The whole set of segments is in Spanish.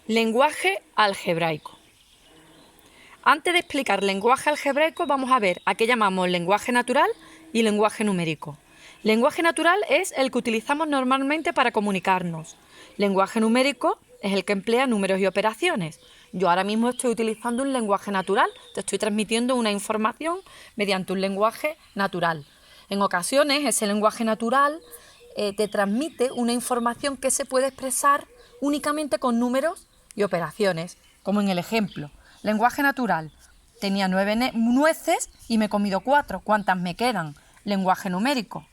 Lenguaje algebraico. Antes de explicar lenguaje algebraico, vamos a ver a qué llamamos lenguaje natural y lenguaje numérico. Lenguaje natural es el que utilizamos normalmente para comunicarnos. Lenguaje numérico es el que emplea números y operaciones. Yo ahora mismo estoy utilizando un lenguaje natural, te estoy transmitiendo una información mediante un lenguaje natural. En ocasiones ese lenguaje natural te transmite una información que se puede expresar únicamente con números y operaciones, como en el ejemplo. Lenguaje natural. Tenía 9 nueces y me he comido 4. ¿Cuántas me quedan? Lenguaje numérico.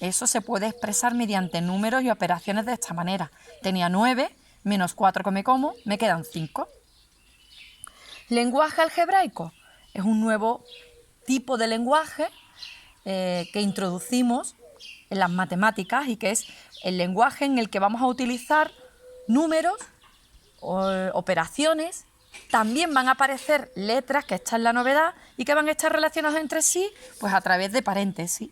Eso se puede expresar mediante números y operaciones de esta manera. Tenía 9 menos 4 que me como, me quedan 5. Lenguaje algebraico. Es un nuevo tipo de lenguaje que introducimos en las matemáticas y que es el lenguaje en el que vamos a utilizar números, operaciones. También van a aparecer letras, que esta es la novedad, y que van a estar relacionadas entre sí pues a través de paréntesis.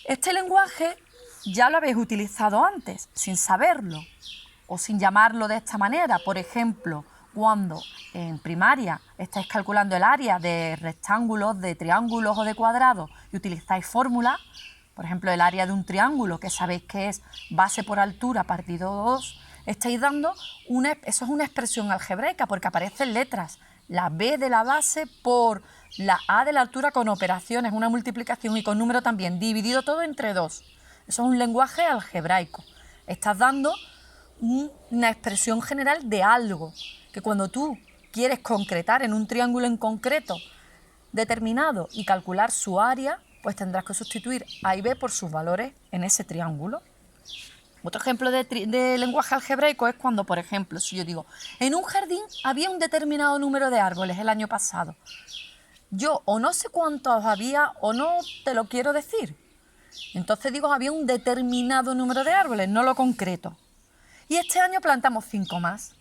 Este lenguaje ya lo habéis utilizado antes, sin saberlo, o sin llamarlo de esta manera. Por ejemplo, cuando en primaria estáis calculando el área de rectángulos, de triángulos o de cuadrados y utilizáis fórmulas, por ejemplo, el área de un triángulo, que sabéis que es base por altura partido 2, estáis dando eso es una expresión algebraica porque aparecen letras, la B de la base por la A de la altura con operaciones, una multiplicación y con número también, dividido todo entre 2. Eso es un lenguaje algebraico. Estás dando una expresión general de algo, que cuando tú quieres concretar en un triángulo en concreto determinado y calcular su área, pues tendrás que sustituir A y B por sus valores en ese triángulo. Otro ejemplo de lenguaje algebraico es cuando, por ejemplo, si yo digo, en un jardín había un determinado número de árboles el año pasado. Yo o no sé cuántos había o no te lo quiero decir. Entonces digo, había un determinado número de árboles, no lo concreto. Y este año plantamos 5 más.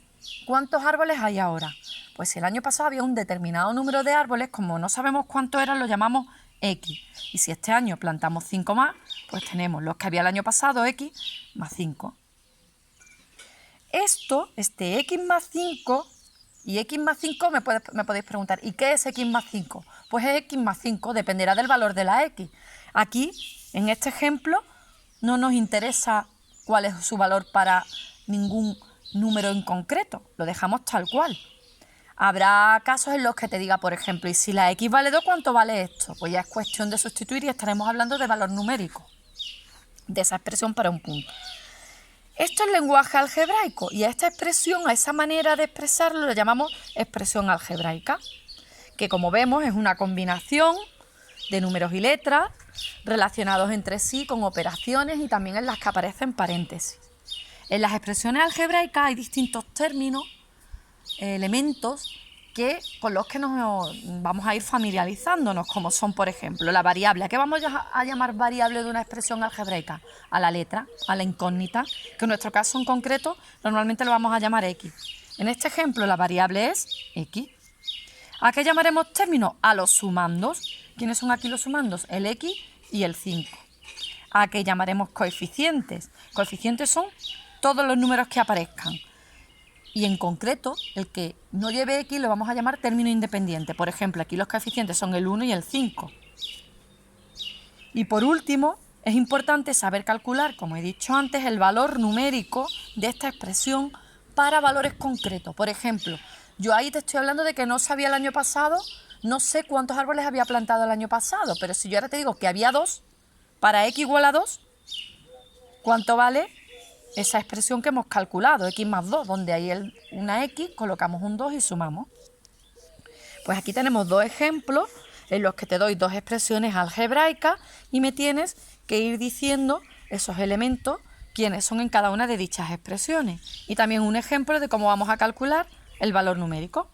¿Cuántos árboles hay ahora? Pues si el año pasado había un determinado número de árboles, como no sabemos cuántos eran, lo llamamos X. Y si este año plantamos 5 más, pues tenemos los que había el año pasado, X más 5. Este X más 5 y X más 5 me podéis preguntar, ¿y qué es X más 5? Pues es X más 5, dependerá del valor de la X. Aquí, en este ejemplo, no nos interesa cuál es su valor para ningún número en concreto, lo dejamos tal cual. Habrá casos en los que te diga, por ejemplo, y si la X vale 2, ¿cuánto vale esto? Pues ya es cuestión de sustituir y estaremos hablando de valor numérico, de esa expresión para un punto. Esto es lenguaje algebraico y a esta expresión, a esa manera de expresarlo, le llamamos expresión algebraica, que como vemos es una combinación de números y letras relacionados entre sí con operaciones y también en las que aparecen paréntesis. En las expresiones algebraicas hay distintos términos, elementos con los que nos vamos a ir familiarizándonos, como son, por ejemplo, la variable. ¿A qué vamos a llamar variable de una expresión algebraica? A la letra, a la incógnita, que en nuestro caso en concreto normalmente lo vamos a llamar X. En este ejemplo la variable es X. ¿A qué llamaremos términos? A los sumandos. ¿Quiénes son aquí los sumandos? El X y el 5. ¿A qué llamaremos coeficientes? Coeficientes son todos los números que aparezcan. Y en concreto, el que no lleve X lo vamos a llamar término independiente. Por ejemplo, aquí los coeficientes son el 1 y el 5. Y por último, es importante saber calcular, como he dicho antes, el valor numérico de esta expresión para valores concretos. Por ejemplo, yo ahí te estoy hablando de que no sabía el año pasado, no sé cuántos árboles había plantado el año pasado, pero si yo ahora te digo que había 2, para X igual a 2, ¿cuánto vale esa expresión que hemos calculado, X más 2, donde hay una X, colocamos un 2 y sumamos? Pues aquí tenemos dos ejemplos en los que te doy dos expresiones algebraicas y me tienes que ir diciendo esos elementos, quiénes son en cada una de dichas expresiones. Y también un ejemplo de cómo vamos a calcular el valor numérico.